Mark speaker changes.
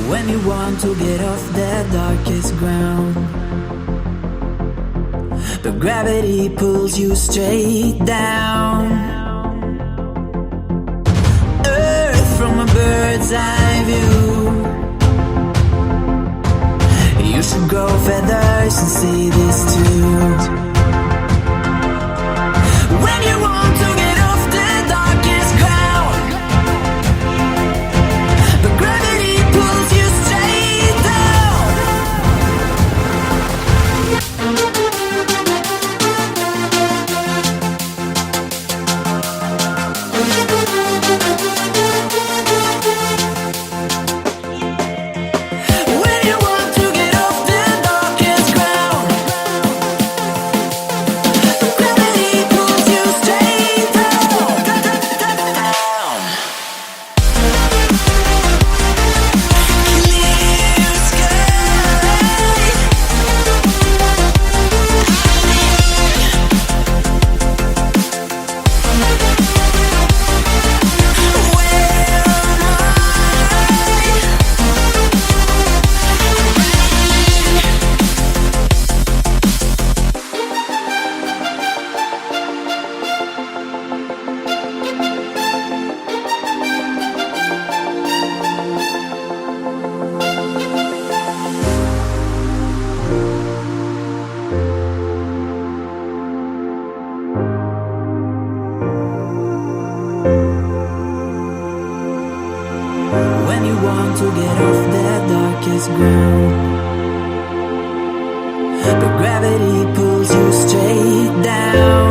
Speaker 1: When you want to get off the darkest ground, but gravity pulls you straight down. Earth from a bird's eye view. You should grow feathers and see this too. When you want to get off the darkest ground, but gravity pulls you straight down. When you want to get off the darkest ground, but gravity pulls you straight down. Clear sky. When you want to get off the darkest ground, but gravity pulls you straight down.